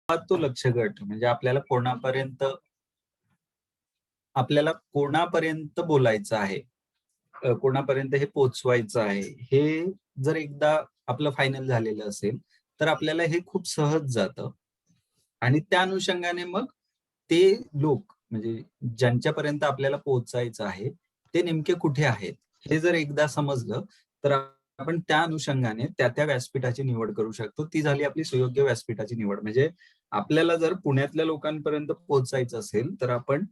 तो लक्ष्य गट म्हणजे आपल्याला कोणापर्यंत बोलायचं आहे, कोणापर्यंत हे पोहोचवायचं आहे, हे जर एकदा आपलं फायनल झालेलं असेल, तर आपल्याला हे खूप सहज जातं. आणि त्या अनुषंगाने मग ते लोक म्हणजे ज्यांच्यापर्यंत आपल्याला पोहोचायचं आहे, ते नेमके कुठे आहेत, हे जर एकदा समजलं, तर आपण त्या अनुषंगाने त्या व्यासपीठाची निवड करू शकतो. ती झाली आपली सुयोग्य व्यासपीठाची निवड. म्हणजे आपल्याला जर पुण्यातल्या लोकांपर्यंत पोहोचायचं असेल, तर आपण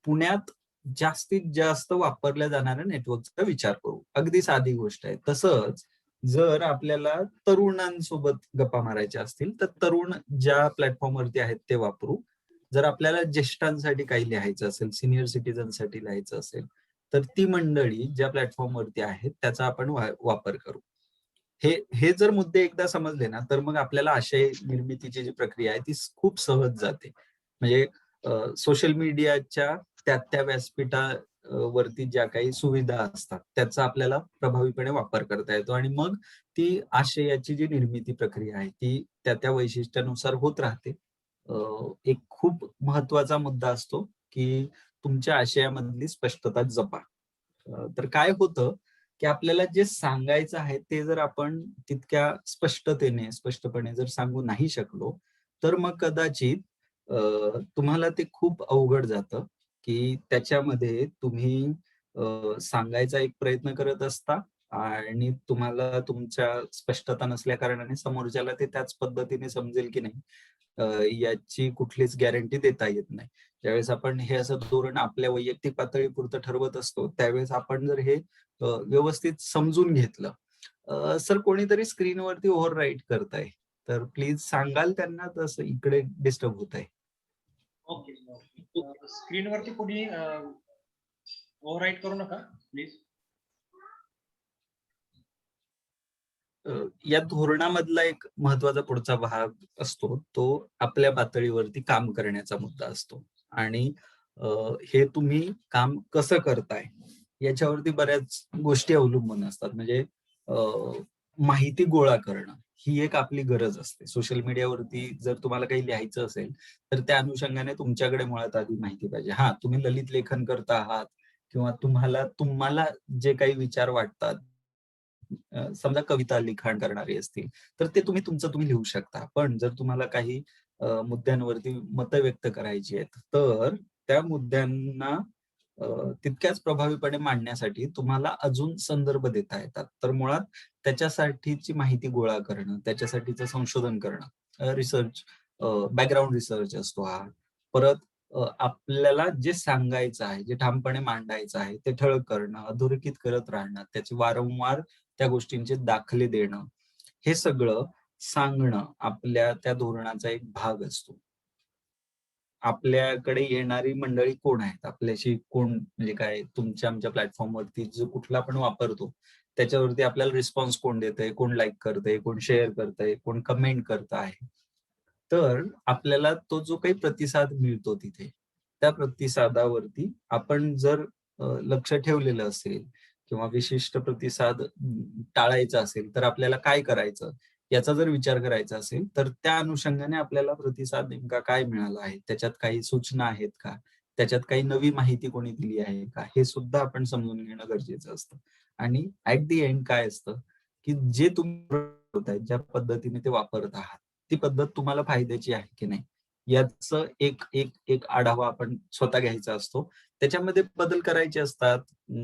पुण्यात जास्तीत जास्त वापरल्या जाणाऱ्या नेटवर्कचा विचार करू. अगदी साधी गोष्ट आहे. तसंच जर आपल्याला तरुणांसोबत गप्पा मारायच्या असतील, तर तरुण ज्या प्लॅटफॉर्मवरती आहेत ते वापरू. जर आपल्याला ज्येष्ठांसाठी काही लिहायचं असेल, सिनियर सिटीझनसाठी लिहायचं असेल, तर ती मंडळी ज्या प्लॅटफॉर्मवरती आहेत त्याचा आपण वापर करू. हे हे जर मुद्दे एकदा समजले ना, तर मग आपल्याला आशय निर्मितीची जी प्रक्रिया आहे ती खूप सहज जाते. म्हणजे सोशल मीडियाच्या त्या व्यासपीठावरती ज्या काही सुविधा असतात त्याचा आपल्याला प्रभावीपणे वापर करता येतो आणि मग ती आशयाची जी निर्मिती प्रक्रिया आहे ती त्या वैशिष्ट्यानुसार होत राहते. एक खूप महत्वाचा मुद्दा असतो की तुमच्या आशयामधली स्पष्टता जपा. तर काय होतं की आपल्याला जे सांगायचं आहे ते जर आपण तितक्या स्पष्टपणे जर सांगू नाही शकलो, तर मग कदाचित तुम्हाला ते खूप अवघड जातं, की त्याच्यामध्ये तुम्ही सांगायचा एक प्रयत्न करत असता आणि तुम्हाला तुमच्या स्पष्टता नसल्या कारणाने समोरच्याला ते त्याच पद्धतीने समजेल की नाही, याची कुठलीच गॅरंटी देता येत नाही. ज्यावेळेस आपण हे असं धोरण आपल्या वैयक्तिक पातळीपुरतं ठरवत असतो, त्यावेळेस आपण जर हे व्यवस्थित समजून घेतलं, सर कोणीतरी स्क्रीनवरती ओव्हर राईट करताय, तर प्लीज सांगाल त्यांना तसं इकडे डिस्टर्ब होत आहे. ओके. स्क्रीनवरती कोणी ओव्हरराईट करू नका प्लीज. या धोरणामधला एक महत्वाचा पुढचा भाग असतो, तो आपल्या पातळीवरती काम करण्याचा मुद्दा असतो. आणि हे तुम्ही काम कसं करताय याच्यावरती बऱ्याच गोष्टी अवलंबून असतात. म्हणजे माहिती गोळा करणं ही एक आपली गरज असते. सोशल मीडियावरती जर तुम्हाला काही लिहायचं असेल, तर त्या अनुषंगाने तुमच्याकडे मुळात आधी माहिती पाहिजे. हां, तुम्ही ललित लेखन करता आहात किंवा तुम्हाला जे काही विचार वाटतात, समजा कविता लिखाण करणारी असतील, तर ते तुम्ही लिहू शकता. पण जर तुम्हाला काही मुद्द्यांवरती मतं व्यक्त करायची आहेत, तर त्या मुद्द्यांना तितक्याच प्रभावीपणे मांडण्यासाठी तुम्हाला अजून संदर्भ देता येतात. तर मुळात त्याच्यासाठीची माहिती गोळा करणं, त्याच्यासाठीचं संशोधन करणं, रिसर्च, बॅकग्राऊंड रिसर्च असतो हा. परत आपल्याला जे सांगायचं आहे, जे ठामपणे मांडायचं आहे, ते ठळक करणं, अधोरेखित करत राहणं, त्याचे वारंवार त्या गोष्टींचे दाखले देणं, हे सगळं सांगणं आपल्या त्या धोरणाचा एक भाग असतो. आपल्याकडे येणारी मंडळी कोण आहेत? आपल्याशी कोण म्हणजे काय तुमच्या आमच्या प्लॅटफॉर्मवरती जो कुठला आपण वापरतो, त्याच्यावरती आपल्याला रिस्पॉन्स कोण देतंय, कोण लाईक करतंय, कोण शेअर करतंय, कोण कमेंट करत आहे. तर आपल्याला तो जो काही प्रतिसाद मिळतो तिथे, त्या प्रतिसादावरती आपण जर लक्ष ठेवलेलं असेल किंवा विशिष्ट प्रतिसाद टाळायचा असेल, तर आपल्याला काय करायचं? याचा जर विचार करायचा असेल, तर त्या अनुषंगाने आपल्याला प्रतिसाद नेमका काय मिळाला आहे? त्याच्यात काही सूचना आहेत का? त्याच्यात काही नवी माहिती कोणी दिली आहे का? हे सुद्धा आपण समजून घेणं गरजेचं असतं. आणि ॲट द एंड काय असतं, की जे तुम्ही ज्या पद्धतीने ते वापरत आहात, ती पद्धत तुम्हाला फायद्याची आहे की नाही? याचं एक एक एक आढावा आपण स्वतः घ्यायचा असतो. त्याच्यामध्ये बदल करायचे असतात.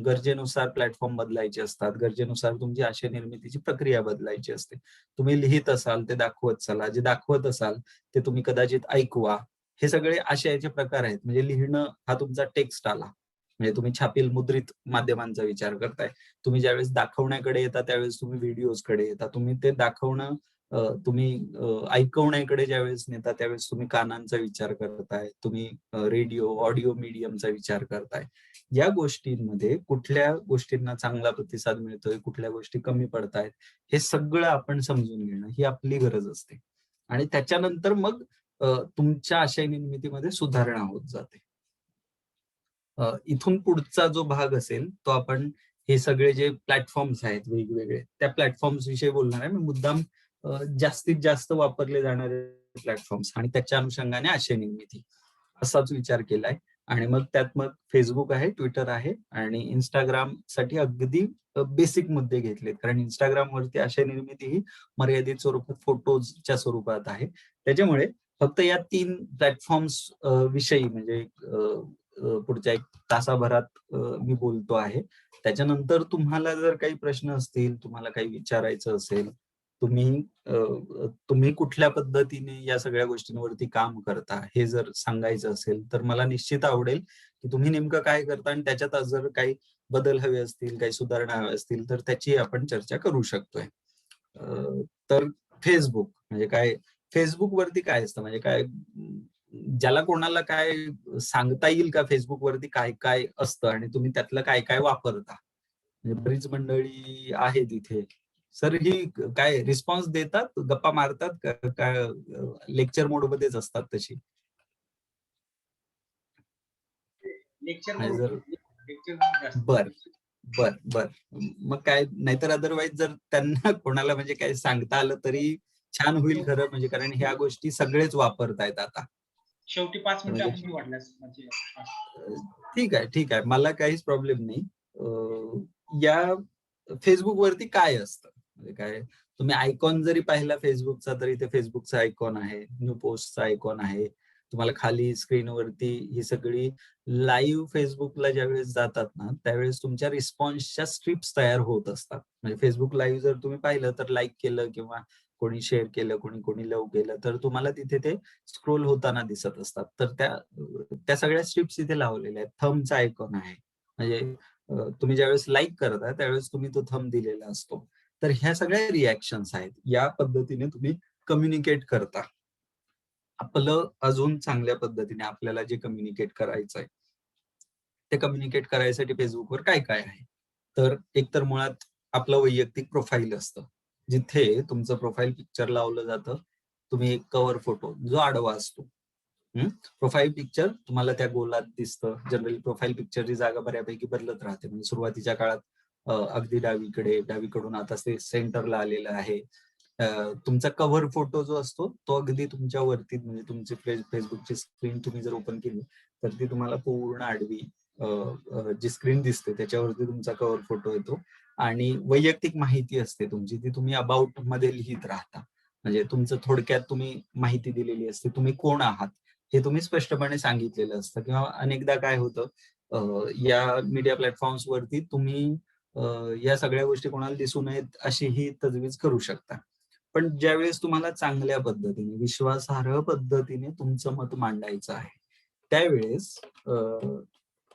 गरजेनुसार प्लॅटफॉर्म बदलायचे असतात. गरजेनुसार तुमची आशय निर्मितीची प्रक्रिया बदलायची असते. तुम्ही लिहित असाल, ते दाखवत चला. जे दाखवत असाल, ते तुम्ही कदाचित ऐकवा. हे सगळे आशयाचे प्रकार आहेत. म्हणजे लिहिणं हा तुमचा टेक्स्ट आला. म्हणजे तुम्ही छापील मुद्रित माध्यमांचा विचार करताय. तुम्ही ज्यावेळेस दाखवण्याकडे येता, त्यावेळेस तुम्ही व्हिडिओजकडे येता. तुम्ही ते दाखवणं तुम्ही ऐकवण्याकडे ज्यावेळेस नेता, त्यावेळेस तुम्ही कानांचा विचार करताय. तुम्ही रेडिओ, ऑडिओ मीडियमचा विचार करताय. या गोष्टींमध्ये कुठल्या गोष्टींना चांगला प्रतिसाद मिळतोय, कुठल्या गोष्टी कमी पडतायत, हे सगळं आपण समजून घेणं ही आपली गरज असते. आणि त्याच्यानंतर मग तुमच्या आशय निर्मितीमध्ये सुधारणा होत जाते. इथून पुढचा जो भाग असेल, तो आपण हे सगळे जे प्लॅटफॉर्म्स आहेत वेगवेगळे, त्या प्लॅटफॉर्म्स विषयी बोलणार आहे. मी मुद्दाम जास्तीत जास्त वापरले जाणारे प्लॅटफॉर्म्स आणि त्याच्या अनुषंगाने आशय निर्मिती असाच विचार केलाय. आणि मग त्यात मग फेसबुक आहे, ट्विटर आहे आणि इंस्टाग्राम साठी अगदी बेसिक मुद्दे घेतलेत. कारण इंस्टाग्रामवरती आशय निर्मिती ही मर्यादित स्वरूपात फोटोजच्या स्वरूपात आहे. त्याच्यामुळे फक्त या 3 प्लॅटफॉर्म्स विषयी म्हणजे पुढच्या 1 तासाभरात मी बोलतो आहे. त्याच्यानंतर तुम्हाला जर काही प्रश्न असतील, तुम्हाला काही विचारायचं असेल, तुम्ही कुठल्या पद्धतीने या सगळ्या गोष्टींवरती काम करता, हे जर सांगायचं असेल, तर मला निश्चित आवडेल, की तुम्ही नेमकं काय करता आणि त्याच्यात जर काही बदल हवे असतील, काही सुधारणा हव्या असतील, तर त्याची आपण चर्चा करू शकतोय. तर Facebook म्हणजे काय? Facebookवरती काय असतं म्हणजे काय ज्याला कोणाला काय सांगता येईल का Facebookवरती काय-काय असतं आणि तुम्ही त्यातलं काय-काय वापरता? म्हणजे बरीच मंडळी आहे तिथे. सर ही काय रिस्पॉन्स देतात, गप्पा मारतात का काय लेक्चर मोडमध्येच असतात तशी? लेक्चर आणि मोड जर लेक्चर जास्त. बर बर बर मग काय नाहीतर अदरवाईज जर त्यांना कोणाला म्हणजे काय सांगता आलं तरी छान होईल खरं म्हणजे कारण ह्या गोष्टी सगळेच वापरतायत आता. शेवटी 5 मिनिटं म्हणजे आपण घेऊ वाटल्यास म्हणजे ठीक आहे, ठीक आहे. मला काहीच प्रॉब्लेम नाही. या Facebookवरती काय असतं? म्हणजे काय तुम्ही आयकॉन जरी पाहिला Facebookचा तरी ते Facebookचा आयकॉन आहे, न्यू पोस्टचा आयकॉन आहे. तुम्हाला खाली स्क्रीनवरती ही सगळी लाईव्ह Facebookला ज्यावेळेस जातात ना, त्यावेळेस तुमच्या रिस्पॉन्सच्या स्ट्रिप्स तयार होत असतात. म्हणजे Facebook लाईव्ह जर तुम्ही पाहिलं तर लाईक केलं किंवा कोणी शेअर केलं, कोणी लव्ह केलं, तर तुम्हाला तिथे ते स्क्रोल होताना दिसत असतात. तर त्या सगळ्या स्ट्रिप्स इथे लावलेल्या आहेत. थंबचा आयकॉन आहे. म्हणजे तुम्ही ज्यावेळेस लाईक करता त्यावेळेस तुम्ही तो थंब दिलेला असतो. तर ह्या सगळ्या रिएक्शन्स आहेत. या पद्धतीने तुम्ही कम्युनिकेट करता. आपलं अजून चांगल्या पद्धतीने आपल्याला जे कम्युनिकेट करायचंय, ते कम्युनिकेट करायसाठी Facebookवर काय-काय आहे? तर एकतर मुळात आपलं वैयक्तिक प्रोफाईल असतं. जिथे तुमचं प्रोफाईल पिक्चर लावलं जातं. तुम्ही एक कव्हर फोटो जो आडवा असतो. प्रोफाईल पिक्चर तुम्हाला त्या गोलात दिसतं. जनरली प्रोफाईल पिक्चरची जागा बऱ्यापैकी बदलत राहते. म्हणजे सुरुवातीच्या काळात अगदी डावीकडून आता ते सेंटरला आलेलं आहे. तुमचा कव्हर फोटो जो असतो तो अगदी तुमच्या वरती म्हणजे तुमची Facebookची स्क्रीन तुम्ही जर ओपन केली तर ती तुम्हाला पूर्ण आडवी जी स्क्रीन दिसते त्याच्यावरती तुमचा कव्हर फोटो येतो आणि वैयक्तिक माहिती असते तुमची ती तुम्ही अबाउट मध्ये लिहित राहता. म्हणजे तुमचं थोडक्यात तुम्ही माहिती दिलेली असते. तुम्ही कोण आहात? हे तुम्ही स्पष्टपणे सांगितलेलं असतं किंवा अनेकदा काय होतं या मीडिया प्लॅटफॉर्म्स वरती तुम्ही या सगळ्या गोष्टी कोणाला दिसू नयेत अशी ही तजवीज करू शकता. पण ज्यावेळेस तुम्हाला चांगल्या पद्धतीने, विश्वासार्ह पद्धतीने तुमचं मत मांडायचं आहे, त्यावेळेस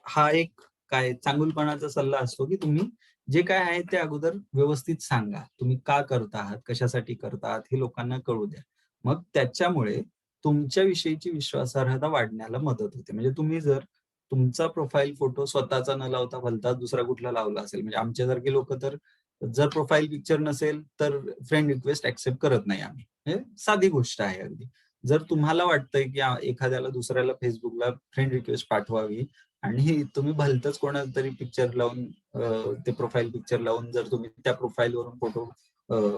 हा एक काय चांगुलपणाचा सल्ला असतो, की तुम्ही जे काय आहे ते अगोदर व्यवस्थित सांगा. तुम्ही का करता आहात? कशासाठी करता आहात? हे लोकांना कळू द्या. मग त्याच्यामुळे तुमच्या विषयीची विश्वासार्हता वाढण्याला मदत होते. म्हणजे तुम्ही जर तुमचा प्रोफाईल फोटो स्वतःचा न लावता भलताच दुसरा कुठला लावला असेल, म्हणजे आमच्यासारखी लोकं तर जर प्रोफाईल पिक्चर नसेल, तर फ्रेंड रिक्वेस्ट एक्सेप्ट करत नाही आम्ही. म्हणजे साधी गोष्ट आहे अगदी. जर तुम्हाला वाटतंय, की एखाद्याला दुसऱ्याला Facebookला फ्रेंड रिक्वेस्ट पाठवावी आणि तुम्ही भलतंच कोणाला तरी पिक्चर लावून ते प्रोफाईल पिक्चर लावून जर तुम्ही त्या प्रोफाईलवरून फोटो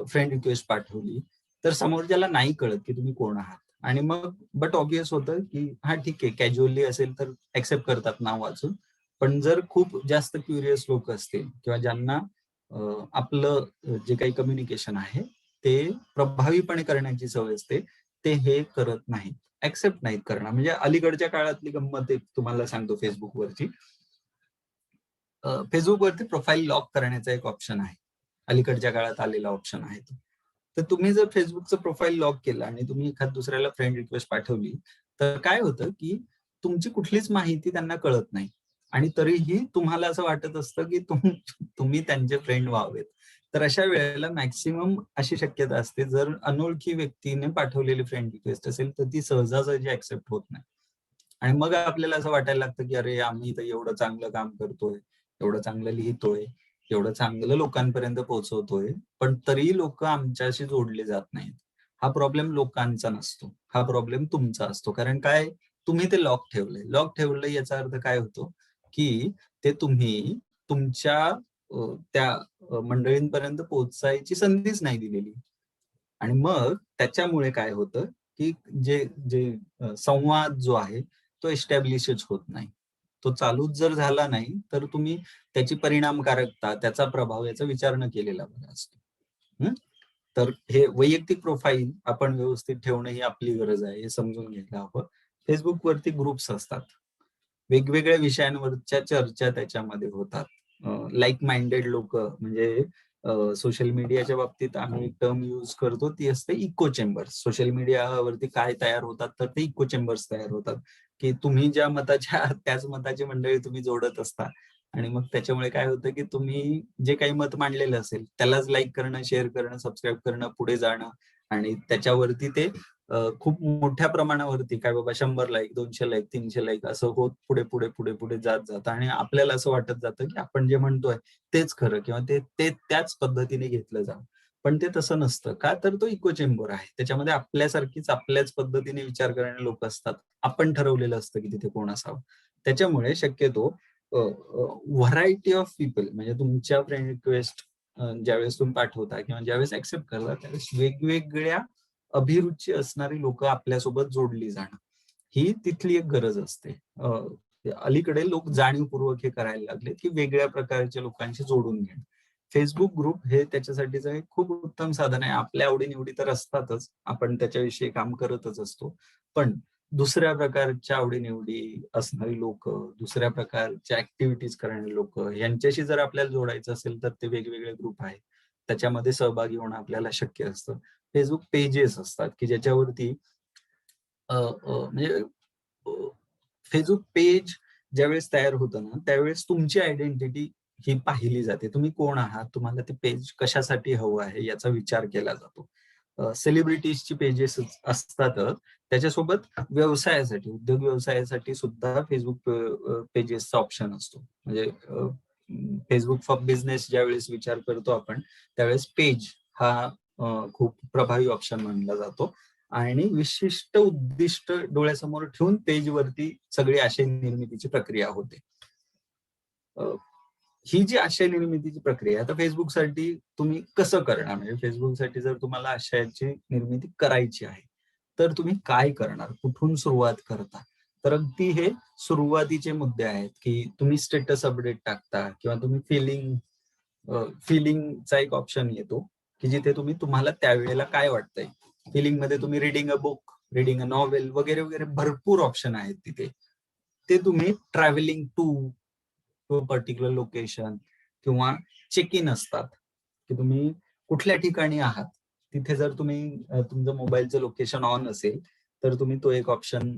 फ्रेंड रिक्वेस्ट पाठवली, तर समोरच्याला नाही कळत, की तुम्ही कोण आहात. आणि मग बट ऑब्व्हियस होतं, की हां, ठीक आहे कॅज्युअली असेल तर एक्सेप्ट करतात नाव वाचून. पण जर खूप जास्त क्युरियस लोकं असतील किंवा ज्यांना आपलं जे काही कम्युनिकेशन आहे, ते प्रभावीपणे करण्याची सवय असते, ते हे करत नाहीत. एक्सेप्ट नाहीत करणार. म्हणजे अलीकडच्या काळातली गंमत एक तुम्हाला सांगतो Facebookवरची. Facebookवरती प्रोफाईल लॉक करण्याचा एक ऑप्शन आहे. अलीकडच्या काळात आलेला ऑप्शन आहे तो. तर तुम्ही जर Facebookचं प्रोफाईल लॉक केलं आणि तुम्ही एखाद दुसऱ्याला फ्रेंड रिक्वेस्ट पाठवली, तर काय होतं, की तुमची कुठलीच माहिती त्यांना कळत नाही आणि तरीही तुम्हाला असं वाटत असतं, की तुम्ही त्यांचे फ्रेंड व्हावेत. तर अशा वेळेला मॅक्सिमम अशी शक्यता असते, जर अनोळखी व्यक्तीने पाठवलेली फ्रेंड रिक्वेस्ट असेल, तर ती सहजासहजी एक्सेप्ट होत नाही. आणि मग आपल्याला असं वाटायला लागतं, की अरे आम्ही इथं एवढं चांगलं काम करतोय, एवढं चांगलं लिहितोय, एवढं चांगलं लोकांपर्यंत पोहोचवतोय, पण तरीही लोकं आमच्याशी जोडले जात नाहीत. हा प्रॉब्लेम लोकांचा नसतो. हा प्रॉब्लेम तुमचा असतो. कारण काय तुम्ही ते लॉक ठेवलंय. लॉक ठेवलंय याचा अर्थ काय होतो, की ते तुम्ही तुमच्या त्या मंडळींपर्यंत पोहोचायची संधीच नाही दिलेली. आणि मग त्याच्यामुळे काय होतं, की जे जे संवाद जो आहे तो एस्टॅब्लिशच होत नाही. तो चालूच जर झाला नाही, तर तुम्ही त्याची परिणामकारकता, त्याचा प्रभाव याचा विचार न केलेला बरा असतो. हं. तर हे वैयक्तिक प्रोफाईल आपण व्यवस्थित ठेवणं ही आपली गरज आहे, हे समजून घ्यायला हवं. Facebookवरती ग्रुप्स असतात. वेगवेगळ्या विषयांवरच्या चर्चा त्याच्यामध्ये होतात. लाइक माइंडेड लोकं म्हणजे सोशल मीडियाच्या बाबतीत आम्ही एक टर्म यूज करतो, ती असते इको चेंबर्स. सोशल मीडियावरती काय तयार होतात, तर ते इको चेंबर्स तयार होतात, की तुम्ही ज्या मताच्या त्याच मताची मंडळी तुम्ही जोडत असता आणि मग त्याच्यामुळे काय होतं, की तुम्ही जे काही मत मांडलेलं असेल, त्यालाच लाइक करणं, शेअर करणं, सबस्क्राईब करणं, पुढे जाणं आणि त्याच्यावरती ते खूप मोठ्या प्रमाणावरती काय बाबा 100 लाइक, 200 लाइक, 300 लाइक असं होत पुढे जात जातं आणि आपल्याला असं वाटत जातं, की आपण जे म्हणतोय तेच खरं किंवा ते ते त्याच पद्धतीने घेतलं जावं. पण ते तसं नसतं. का? तर तो इको चेंबर आहे. त्याच्यामध्ये आपल्यासारखीच आपल्याच पद्धतीने विचार करणारे लोकं असतात. आपण ठरवलेलं असतं, की तिथे कोण असावं. त्याच्यामुळे शक्यतो व्हरायटी ऑफ पीपल म्हणजे तुमच्या फ्रेंड रिक्वेस्ट ज्यावेळेस तुम्ही पाठवता किंवा ज्यावेळेस एक्सेप्ट करता त्यावेळेस वेगवेगळ्या अभिरुची असणारी लोकं आपल्यासोबत जोडली जाणं. ही तिथली एक गरज असते. अलीकडे लोक जाणीवपूर्वक हे करायला लागलेत, की वेगळ्या प्रकारच्या लोकांशी जोडून घेणं. Facebook ग्रुप हे त्याच्यासाठीचं एक खूप उत्तम साधन आहे. आपल्या आवडी-निवडी तर असतातच. आपण त्याच्याविषयी काम करतच असतो. पण दुसऱ्या प्रकारच्या आवडी-निवडी असणारी लोकं, दुसऱ्या प्रकारच्या ॲक्टिव्हिटीज करणारी लोकं, यांच्याशी जर आपल्याला जोडायचं असेल, तर ते वेगवेगळे ग्रुप आहेत. त्याच्यामध्ये सहभागी होणं आपल्याला शक्य असतं. Facebook पेजेस असतात, की ज्याच्यावरती म्हणजे Facebook पेज ज्यावेळेस तयार होतं ना, त्यावेळेस तुमची आयडेंटिटी ही पाहिली जाते. तुम्ही कोण आहात? तुम्हाला ते पेज कशासाठी हवं आहे? याचा विचार केला जातो. सेलिब्रिटीजची पेजेस असतातच. त्याच्यासोबत व्यवसायासाठी, उद्योग व्यवसायासाठी सुद्धा Facebook पेजेसचा ऑप्शन असतो. म्हणजे Facebook फॉर बिझनेस ज्यावेळेस विचार करतो आपण, त्यावेळेस पेज हा खूप प्रभावी ऑप्शन मानला जातो. आणि विशिष्ट उद्दिष्ट डोळ्यासमोर ठेवून पेजवरती सगळी आशय निर्मितीची प्रक्रिया होते. अ, ही जी आशय निर्मितीची प्रक्रिया आहे, आता Facebookसाठी तुम्ही कसं करणार? म्हणजे Facebookसाठी जर तुम्हाला आशयाची निर्मिती करायची आहे, तर तुम्ही काय करणार? कुठून सुरुवात करता? तर अगदी हे सुरुवातीचे मुद्दे आहेत, की तुम्ही स्टेटस अपडेट टाकता किंवा तुम्ही फिलिंगचा एक ऑप्शन येतो, की जिथे तुम्हाला त्यावेळेला काय वाटतंय? फिलिंगमध्ये तुम्ही reading a book, reading a novel वगैरे भरपूर ऑप्शन आहेत तिथे. ते तुम्ही travelling to a particular location किंवा चेक इन असतात, की तुम्ही कुठल्या ठिकाणी आहात. तिथे जर तुमचं मोबाईलचं लोकेशन ऑन असेल, तर तुम्ही तो एक ऑप्शन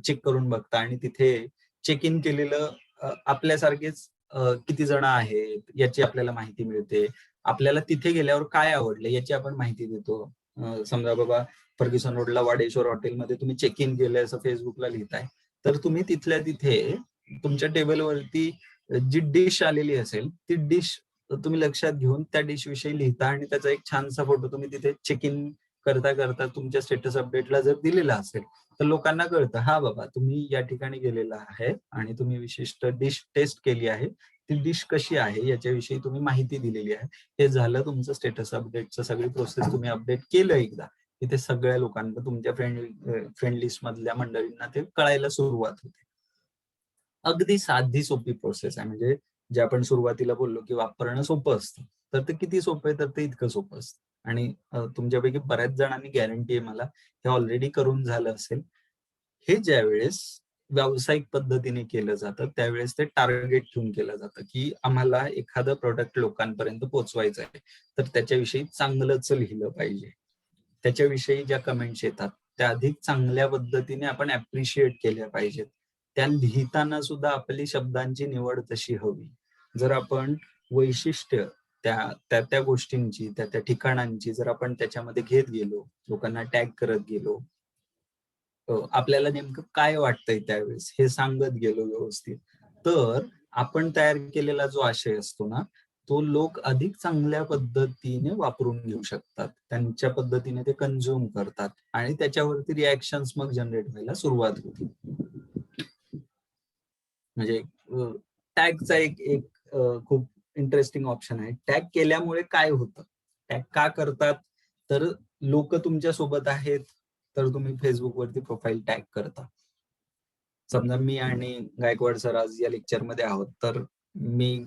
चेक करून बघता आणि तिथे चेक इन केलेलं आपल्यासारखेच किती जण आहेत याची आपल्याला माहिती मिळते. आपल्याला तिथे गेल्यावर काय आवडलं याची आपण माहिती देतो. समजा बाबा फर्ग्युसन रोडला वाडेश्वर हॉटेलमध्ये तुम्ही चेक इन केलंय असं Facebookला लिहिताय. तर तुम्ही तिथल्या तिथे तुमच्या टेबलवरती जी डिश आलेली असेल, ती डिश तुम्ही लक्षात घेऊन त्या डिश विषयी लिहिता आणि त्याचा एक छानसा फोटो तुम्ही तिथे चेक इन करता तुमच्या स्टेटस अपडेटला जर दिलेला असेल, तर लोकांना कळतं, हां बाबा तुम्ही या ठिकाणी गेलेला आहे आणि तुम्ही विशिष्ट डिश टेस्ट केली आहे. ती डिश कशी आहे याच्याविषयी तुम्ही माहिती दिलेली आहे. हे झालं तुमचं स्टेटस अपडेटचं सगळी प्रोसेस तुम्ही अपडेट केलं एकदा, की ते सगळ्या लोकांना तुमच्या फ्रेंड लिस्टमधल्या मंडळींना ते कळायला सुरुवात होते. अगदी साधी सोपी प्रोसेस आहे. म्हणजे जे आपण सुरुवातीला बोललो, की वापरणं सोपं असतं. तर ते किती सोपं आहे, तर ते इतकं सोपं असतं. आणि तुमच्यापैकी बऱ्याच जणांनी गॅरंटी आहे मला, हे ऑलरेडी करून झालं असेल. हे ज्यावेळेस व्यावसायिक पद्धतीने केलं जातं, त्यावेळेस ते टार्गेट ठेवून केलं जातं, की आम्हाला एखादं प्रॉडक्ट लोकांपर्यंत पोहोचवायचं आहे. तर त्याच्याविषयी चांगलंच लिहिलं पाहिजे. त्याच्याविषयी ज्या कमेंट्स येतात, त्या अधिक चांगल्या पद्धतीने आपण ॲप्रिशिएट केल्या पाहिजेत. त्या लिहिताना सुद्धा आपली शब्दांची निवड तशी हवी. जर आपण वैशिष्ट्य त्या गोष्टींची, त्या ठिकाणांची जर आपण त्याच्यामध्ये घेत गेलो, लोकांना टॅग करत गेलो, आपल्याला नेमकं काय वाटतंय त्यावेळेस हे सांगत गेलो व्यवस्थित, तर आपण तयार केलेला जो आशय असतो ना, तो लोक अधिक चांगल्या पद्धतीने वापरून घेऊ शकतात. त्यांच्या पद्धतीने ते कन्झ्युम करतात आणि त्याच्यावरती रिएक्शन्स मग जनरेट व्हायला सुरुवात होते. म्हणजे टॅगचा एक एक खूप इंटरेस्टिंग ऑप्शन आहे. टॅग केल्यामुळे काय होतं? टॅग का करतात? तर लोकं तुमच्या सोबत आहेत, तर तुम्ही फेसबुकवरती प्रोफाईल टॅग करता. समजा मी आणि गायकवाड सर आज या लेक्चरमध्ये आहोत, तर मी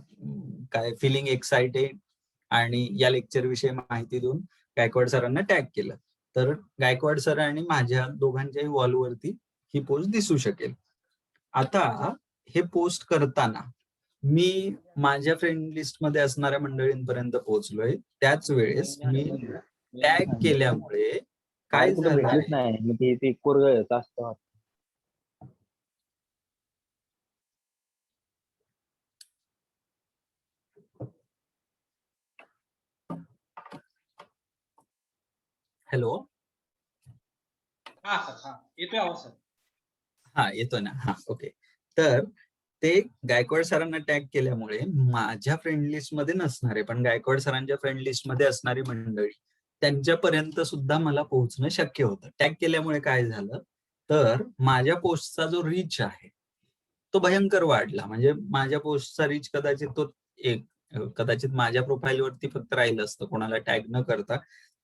काय फिलिंग एक्साइटेड आणि या लेक्चर विषयी माहिती देऊन गायकवाड सरांना टॅग केलं, तर गायकवाड सर आणि माझ्या दोघांच्याही वॉलवरती ही पोस्ट दिसू शकेल. आता हे पोस्ट करताना मी माझ्या फ्रेंड लिस्टमध्ये असणाऱ्या मंडळींपर्यंत पोहोचलोय. त्याच वेळेस मी टॅग केल्यामुळे काय कुठे झालं भेटलीच आहे, नाही. मग ते कोरगळच असतं. हॅलो, हा सर, हा येतोय आवाज सर. हा येतो ना, हा ओके. तर ते गायकवाड सरांना टॅग केल्यामुळे माझ्या फ्रेंड लिस्ट मध्ये नसणारे पण गायकवाड सरांच्या फ्रेंड लिस्ट मध्ये असणारी मंडळी त्यांच्यापर्यंत सुद्धा मला पोहोचणं शक्य होतं. टॅग केल्यामुळे काय झालं, तर माझ्या पोस्टचा जो रीच आहे तो भयंकर वाढला. म्हणजे माझ्या पोस्टचा रीच कदाचित माझ्या प्रोफाईलवरती फक्त राहिलं असतं कोणाला टॅग न करता,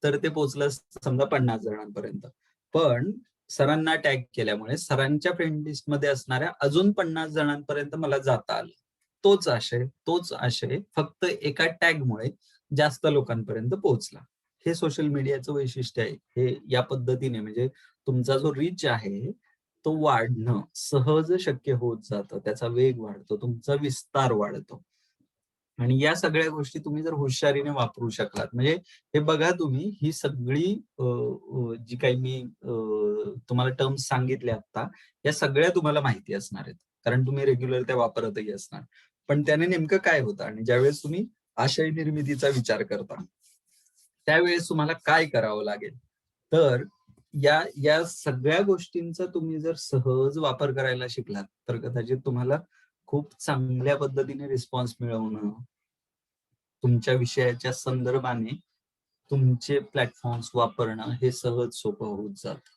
तर ते पोहोचलं असतं समजा 50 जणांपर्यंत. पण सरांना टॅग केल्यामुळे सरांच्या फ्रेंड लिस्ट मध्ये असणाऱ्या अजून 50 जणांपर्यंत मला जाता आलं. तोच आशय फक्त एका टॅगमुळे जास्त लोकांपर्यंत पोहोचला. हे सोशल मीडियाचं वैशिष्ट्य आहे. हे या पद्धतीने म्हणजे तुमचा जो रीच आहे तो वाढणं सहज शक्य होत जातं. त्याचा वेग वाढतो, तुमचा विस्तार वाढतो. आणि या सगळ्या गोष्टी तुम्ही जर हुशारीने वापरू शकलात, म्हणजे हे बघा तुम्ही ही सगळी जी काही मी तुम्हाला टर्म्स सांगितले आता, या सगळ्या तुम्हाला माहिती असणार आहेत, कारण तुम्ही रेग्युलर त्या वापरतही असणार. पण त्याने नेमकं काय होतं आणि ज्यावेळेस तुम्ही आशय निर्मितीचा विचार करता त्यावेळेस तुम्हाला काय करावं लागेल, तर या या सगळ्या गोष्टींचा तुम्ही जर सहज वापर करायला शिकलात तर कदाचित तुम्हाला खूप चांगल्या पद्धतीने रिस्पॉन्स मिळवणं, तुमच्या विषयाच्या संदर्भाने तुमचे प्लॅटफॉर्म्स वापरणं हे सहज सोपं होत जातं.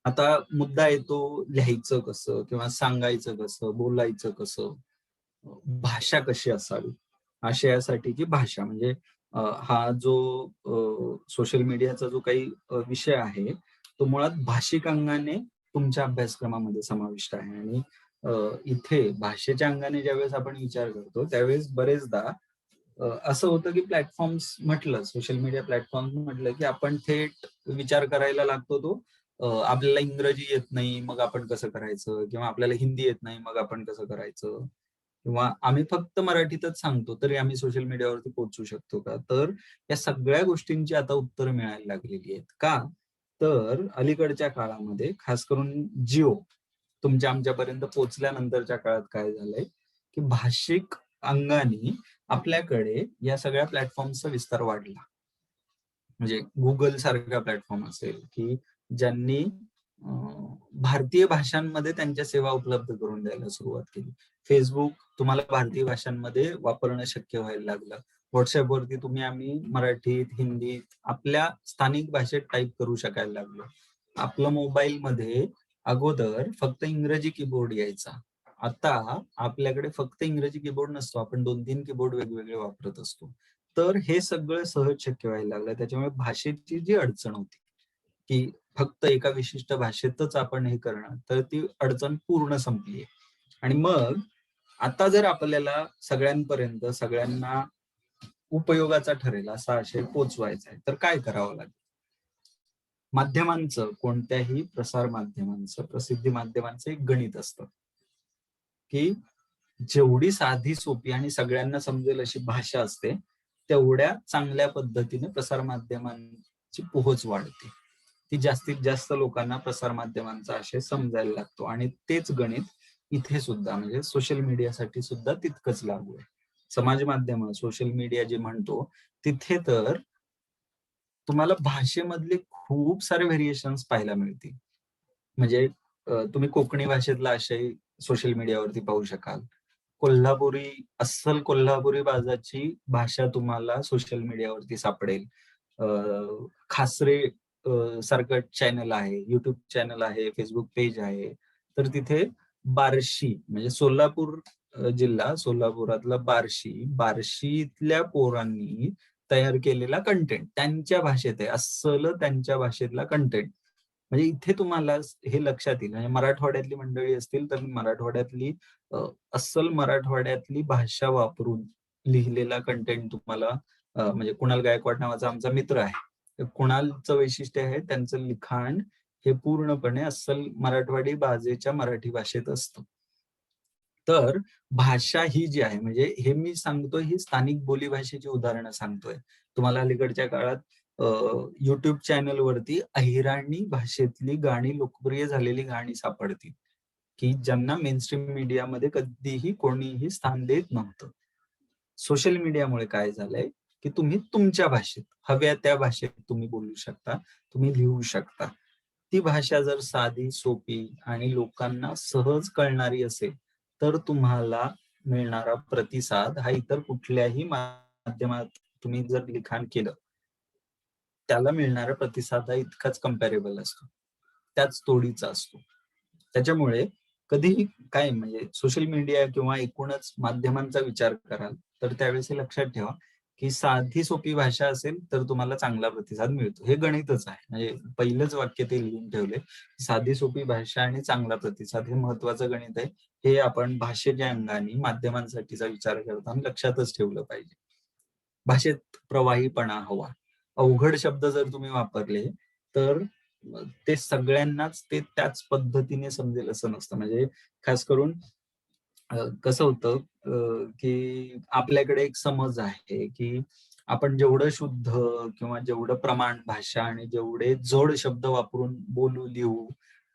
आता मुद्दा येतो लिहायचं कसं किंवा सांगायचं कसं, बोलायचं कसं, भाषा कशी असावी. आशयासाठीची भाषा म्हणजे हा जो सोशल मीडियाचा जो काही विषय आहे तो मुळात भाषिक अंगाने तुमच्या अभ्यासक्रमामध्ये समाविष्ट आहे. आणि इथे भाषेच्या अंगाने ज्यावेळेस आपण विचार करतो त्यावेळेस बरेचदा असं होतं की प्लॅटफॉर्म्स म्हटलं, सोशल मीडिया प्लॅटफॉर्म म्हटलं की आपण थेट विचार करायला लागतो तो आपल्याला इंग्रजी येत नाही मग आपण कसं करायचं, किंवा आपल्याला हिंदी येत नाही मग आपण कसं करायचं, किंवा आम्ही फक्त मराठीतच सांगतो तरी आम्ही सोशल मीडियावरती पोहोचू शकतो का. तर या सगळ्या गोष्टींची आता उत्तरं मिळायला लागलेली आहेत. का तर अलीकडच्या काळामध्ये खास करून जिओ तुमच्या आमच्यापर्यंत पोहोचल्यानंतरच्या काळात काय झालंय की भाषिक अंगाने आपल्याकडे या सगळ्या प्लॅटफॉर्मचा विस्तार वाढला. म्हणजे गुगल सारखा प्लॅटफॉर्म असेल की ज्यांनी भारतीय भाषांमध्ये त्यांच्या सेवा उपलब्ध करून द्यायला सुरुवात केली. फेसबुक तुम्हाला भारतीय भाषांमध्ये वापरणं शक्य व्हायला लागलं. व्हॉट्सअपवरती आम्ही मराठीत, हिंदीत आपल्या स्थानिक भाषेत टाईप करू शकायला लागलो. आपलं मोबाईलमध्ये अगोदर फक्त इंग्रजी कीबोर्ड यायचा, आता आपल्याकडे फक्त इंग्रजी कीबोर्ड नसतो, आपण 2-3 कीबोर्ड वेगवेगळे वापरत असतो. तर हे सगळं सहज शक्य व्हायला लागलं. त्याच्यामुळे भाषेची जी अडचण होती की फक्त एका विशिष्ट भाषेतच आपण हे करणं, तर ती अडचण पूर्ण संपली. आणि मग आता जर आपल्याला सगळ्यांपर्यंत सगळ्यांना उपयोगाचा ठरेल असा आशय पोचवायचा आहे तर काय करावं लागेल. माध्यमांचं, कोणत्याही प्रसार माध्यमांचं, प्रसिद्धी माध्यमांचं एक गणित असतं की जेवढी साधी सोपी आणि सगळ्यांना समजेल अशी भाषा असते तेवढ्या चांगल्या पद्धतीने प्रसार माध्यमांची पोहोच वाढते. ती जास्तीत जास्त लोकांना प्रसार माध्यमांचा आशय समजायला लागतो. आणि तेच गणित इथे सुद्धा म्हणजे सोशल मीडियासाठी सुद्धा तितकंच लागू आहे. समाज माध्यम, सोशल मीडिया जे म्हणतो तिथे तर तुम्हाला भाषेमधले खूप सारे व्हेरिएशन्स पाहायला मिळतील. म्हणजे तुम्ही कोकणी भाषेतला आशय सोशल मीडियावरती पाहू शकाल. कोल्हापुरी, अस्सल कोल्हापुरी बाजाची भाषा तुम्हाला सोशल मीडियावरती सापडेल. खासरे सारखं चॅनल आहे, युट्यूब चॅनल आहे, फेसबुक पेज आहे. तर तिथे बार्शी म्हणजे सोलापूर जिल्हा, सोलापुरातला बार्शीतल्या पोरांनी तयार केलेला कंटेंट त्यांच्या भाषेत आहे, अस्सल त्यांच्या भाषेतला कंटेंट म्हणजे इथे तुम्हाला हे लक्षात येईल. म्हणजे मराठवाड्यातली मंडळी असतील तर मराठवाड्यातली अस्सल मराठवाड्यातली भाषा वापरून लिहिलेला कंटेंट तुम्हाला म्हणजे कुणाल गायकवाड नावाचा आमचा मित्र आहे. तर कुणालचं वैशिष्ट्य आहे त्यांचं लिखाण हे पूर्णपणे अस्सल मराठवाडी बाजेच्या मराठी भाषेत असतं. तर भाषा ही जी आहे म्हणजे हे मी सांगतोय ही स्थानिक बोलीभाषेची उदाहरणं सांगतोय. तुम्हाला अलीकडच्या काळात YouTube चॅनलवरती अहिराणी भाषेतली गाणी लोकप्रिय झालेली गाणी सापडतील, की ज्यांना मेनस्ट्रीम मीडियामध्ये कधीही कोणीही स्थान देत नव्हतं. सोशल मीडियामुळे काय झालंय, की तुम्ही तुमच्या भाषेत, हव्या त्या भाषेत तुम्ही बोलू शकता, तुम्ही लिहू शकता. ती भाषा जर साधी, सोपी आणि लोकांना सहज कळणारी असेल, तर तुम्हाला मिळणारा प्रतिसाद हा इतर कुठल्याही माध्यमात तुम्ही जर लिखाण केलं, त्याला मिळणारा प्रतिसाद हा इतकाच कम्पॅरेबल असतो. त्याच तोडीचा असतो. त्याच्यामुळे कधीही काय म्हणजे सोशल मीडिया किंवा एकूणच माध्यमांचा विचार कराल, तर त्यावेळेस हे लक्षात ठेवा, की साधी सोपी भाषा असेल, तर तुम्हाला चांगला प्रतिसाद मिळतो. हे गणितच आहे. म्हणजे पहिलंच वाक्य ते लिहून ठेवलंय. साधी सोपी भाषा आणि चांगला प्रतिसाद हे महत्वाचं गणित आहे. हे आपण भाषेच्या अंगाने माध्यमांसाठीचा विचार करताना लक्षातच ठेवलं पाहिजे. भाषेत प्रवाहीपणा हवा. अवघड शब्द जर तुम्ही वापरले, तर ते सगळ्यांनाच ते त्याच पद्धतीने समजेल असं नसतं. म्हणजे खास करून कसं होतं की आपल्याकडे एक समज आहे, की आपण जेवढं शुद्ध किंवा जेवढं प्रमाण भाषा आणि जेवढे जोड शब्द वापरून बोलू, लिहू,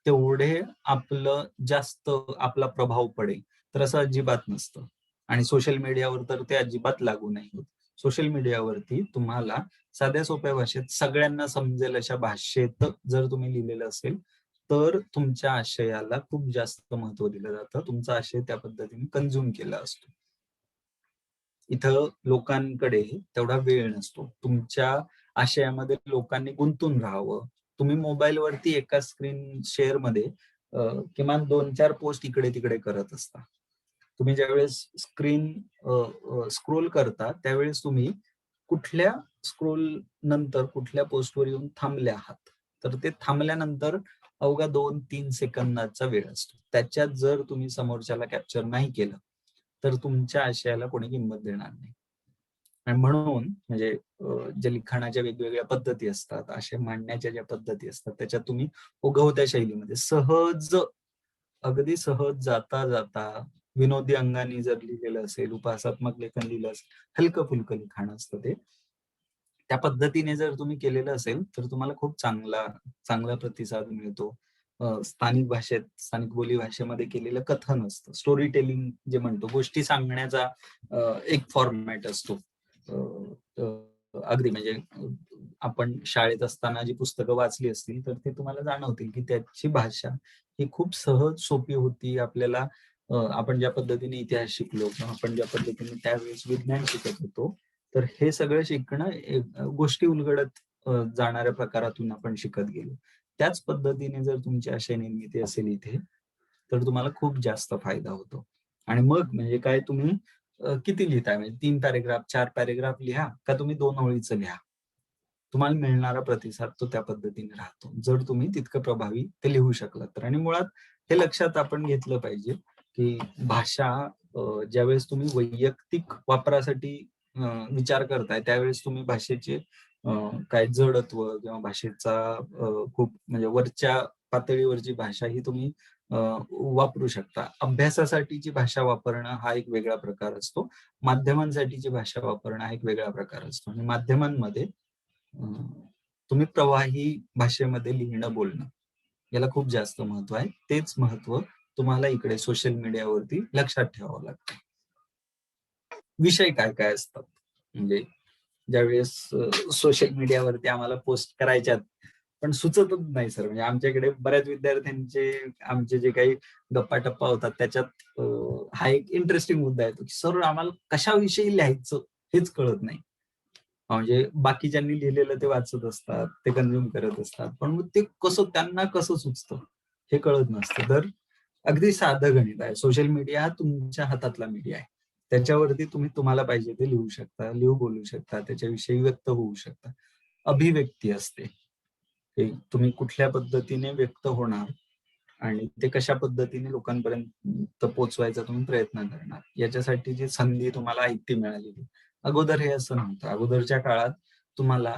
तेवढे आपलं जास्त आपला प्रभाव पडेल. तर असं अजिबात नसतं. आणि सोशल मीडियावर तर ते अजिबात लागू नाही होत. सोशल मीडियावरती तुम्हाला साध्या सोप्या भाषेत सगळ्यांना समजेल अशा भाषेत जर तुम्ही लिहिलेलं असेल, तर तुमच्या आशयाला खूप जास्त महत्त्व दिलं जातं. तुमचा आशय त्या पद्धतीने कन्झ्युम केला असतो. इथं लोकांकडे तेवढा वेळ नसतो. तुमच्या आशयामध्ये लोकांनी गुंतून राहावं. तुम्ही मोबाईलवरती एका स्क्रीन शेअरमध्ये किमान 2-4 पोस्ट इकडे-तिकडे करत असता. तुम्ही ज्यावेळेस स्क्रीन स्क्रोल करता, त्यावेळेस तुम्ही कुठल्या स्क्रोल नंतर कुठल्या पोस्टवर येऊन थांबले आहात. तर ते थांबल्यानंतर अवघा 2-3 सेकंदाचा वेळ असतो. त्याच्यात जर तुम्ही समोरच्याला कॅप्चर नाही केलं, तर तुमच्या आशयाला कोणी किंमत देणार नाही. आणि म्हणून म्हणजे ज्या लिखाणाच्या वेगवेगळ्या पद्धती असतात, आशय मांडण्याच्या ज्या पद्धती असतात, त्याच्यात तुम्ही ओघवत्या शैलीमध्ये सहज, अगदी सहज जाता-जाता विनोदी अंगाने जर लिहिलेलं असेल, उपहासात्मक लेखन लिहिलं असेल, हलकं-फुलकं लिखाण असतं ते. त्या पद्धतीने जर तुम्ही केलेलं असेल, तर तुम्हाला खूप चांगला प्रतिसाद मिळतो. स्थानिक भाषेत, स्थानिक बोली भाषेमध्ये केलेलं कथन असतं. स्टोरी टेलिंग जे म्हणतो, गोष्टी सांगण्याचा एक फॉर्मॅट असतो. अ, अगदी म्हणजे आपण शाळेत असताना जी पुस्तकं वाचली असतील, तर ते तुम्हाला जाणवतील, की त्याची भाषा ही खूप सहज सोपी होती. आपल्याला आपण ज्या पद्धतीने इतिहास शिकलो किंवा आपण ज्या पद्धतीने त्यावेळेस विज्ञान शिकत होतो, तर हे सगळं शिकणं गोष्टी उलगडत जाणाऱ्या प्रकारातून आपण शिकत गेलो. त्याच पद्धतीने जर तुमची आशय निर्मिती असेल इथे, तर तुम्हाला खूप जास्त फायदा होतो. आणि मग म्हणजे काय तुम्ही किती लिहिताय म्हणजे 3 पॅराग्राफ, 4 पॅराग्राफ लिहा का तुम्ही 2 ओळीचं लिहा. तुम्हाला मिळणारा प्रतिसाद तो त्या पद्धतीने राहतो. जर तुम्ही तितकं प्रभावी ते लिहू शकलात तर. आणि मुळात हे लक्षात आपण घेतलं पाहिजे, की भाषा ज्यावेळेस तुम्ही वैयक्तिक वापरासाठी विचार करताय, त्यावेळेस तुम्ही भाषेचे काय जडत्व किंवा भाषेचा खूप म्हणजे वरच्या पातळीवरची भाषा ही तुम्ही वापरू शकता. अभ्यासासाठीची भाषा वापरणं हा एक वेगळा प्रकार असतो. माध्यमांसाठीची भाषा वापरणं हा एक वेगळा प्रकार असतो. आणि माध्यमांमध्ये तुम्ही प्रवाही भाषेमध्ये लिहिणं, बोलणं याला खूप जास्त महत्व आहे. तेच महत्व तुम्हाला इकडे सोशल मीडियावरती लक्षात ठेवावं लागतं. विषय काय-काय असतात? म्हणजे ज्यावेळेस सोशल मीडियावरती आम्हाला पोस्ट करायच्यात, पण सुचतच नाही सर. म्हणजे आमच्याकडे बऱ्याच विद्यार्थ्यांचे आमचे जे काही गप्पा-टप्पा होतात त्याच्यात हा एक इंटरेस्टिंग मुद्दा येतो, की सर आम्हाला कशाविषयी लिहायचं हेच कळत नाही. म्हणजे बाकीच्यांनी लिहिलेलं ते वाचत असतात, ते कन्झ्युम करत असतात. पण मग ते त्यांना कसं सुचतं हे कळत नसतं. तर अगदी साधं गणित आहे. सोशल मीडिया हा तुमच्या हातातला मीडिया आहे. त्याच्यावरती तुम्ही तुम्हाला पाहिजे ते लिहू शकता, बोलू शकता, त्याच्याविषयी व्यक्त होऊ शकता. अभिव्यक्ती असते. हे तुम्ही कुठल्या पद्धतीने व्यक्त होणार आणि ते कशा पद्धतीने लोकांपर्यंत पोहोचवायचा तुम्ही प्रयत्न करणार, याच्यासाठी जी संधी तुम्हाला आयती मिळालेली. अगोदर हे असं नव्हतं. अगोदरच्या काळात तुम्हाला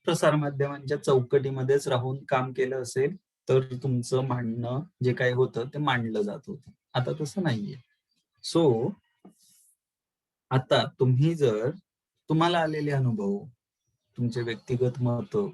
प्रसारमाध्यमांच्या चौकटीमध्येच राहून काम केलं असेल तर तुमचं म्हणणं जे काही होतं ते मांडलं जात होतं. आता तसं नाहीये. सो आता तुम्ही जर तुम्हाला आलेले अनुभव, तुमचे व्यक्तिगत मतं,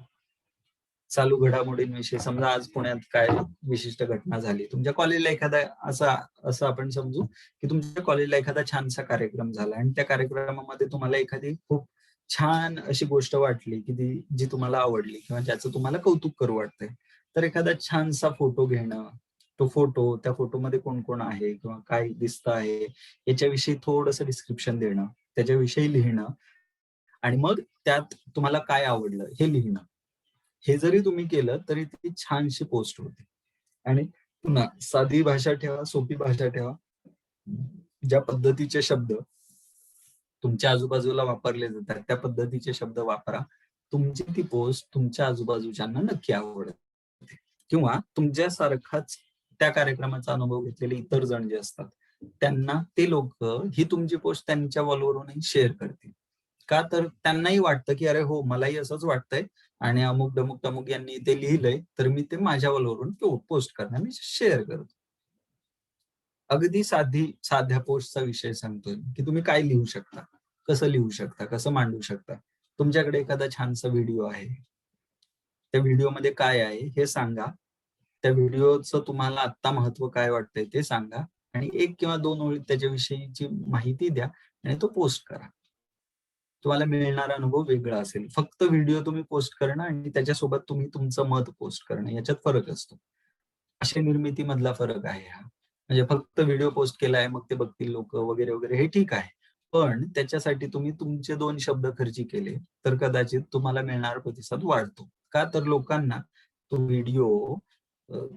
चालू घडामोडींविषयी, समजा आज पुण्यात काय विशिष्ट घटना झाली, तुमच्या कॉलेजला एखादा असं आपण समजू की तुमच्या कॉलेजला एखादा छानसा कार्यक्रम झाला आणि त्या कार्यक्रमामध्ये तुम्हाला एखादी खूप छान अशी गोष्ट वाटली की जी तुम्हाला आवडली किंवा ज्याचं तुम्हाला कौतुक करू वाटतंय, तर एखादा छानसा फोटो घेणं, तो फोटो, त्या फोटोमध्ये कोण कोण आहे किंवा काय दिसतं आहे याच्याविषयी थोडंसं डिस्क्रिप्शन देणं, त्याच्याविषयी लिहिणं आणि मग त्यात तुम्हाला काय आवडलं हे लिहिणं. हे जरी तुम्ही केलं तरी ती छानशी पोस्ट होते. आणि पुन्हा साधी भाषा ठेवा, सोपी भाषा ठेवा. ज्या पद्धतीचे शब्द तुमच्या आजूबाजूला वापरले जातात त्या पद्धतीचे शब्द वापरा. तुमची ती पोस्ट तुमच्या आजूबाजूच्यांना नक्की आवडेल. किंवा तुमच्यासारखाच त्या कार्यक्रमाचा अनुभव घेतलेले इतर जण जे असतात, त्यांना ते लोकं ही तुमची पोस्ट त्यांच्या वॉलवरूनही शेअर करतील. का तर त्यांनाही वाटतं, की अरे हो, मलाही असंच वाटतंय आणि अमुक-डमुक-टमुक यांनी ते लिहिलंय, तर मी ते माझ्या वॉलवरून पोस्ट करणार, मी शेअर करतो. अगदी साध्या पोस्टचा विषय सांगतोय, की तुम्ही काय लिहू शकता, कसं लिहू शकता, कसं मांडू शकता. तुमच्याकडे एखादा छानसा व्हिडिओ आहे. त्या व्हिडिओमध्ये काय आहे हे सांगा. त्या व्हिडिओचं तुम्हाला आत्ता महत्त्व काय वाटतंय ते सांगा आणि 1 किंवा 2 ओळीत त्याच्याविषयीची माहिती द्या आणि तो पोस्ट करा. तुम्हाला मिळणारा अनुभव वेगळा असेल. फक्त व्हिडिओ तुम्ही पोस्ट करणं आणि त्याच्यासोबत तुम्ही तुमचं मत पोस्ट करणं याच्यात फरक असतो. भाषा निर्मितीमधला फरक आहे हा. म्हणजे फक्त व्हिडिओ पोस्ट केलाय, मग ते बघतील लोकं वगैरे, वगैरे हे ठीक आहे. पण त्याच्यासाठी तुम्ही तुमचे 2 शब्द खर्ची केले, तर कदाचित तुम्हाला मिळणारा प्रतिसाद वाढतो. का तर लोकांना तो व्हिडिओ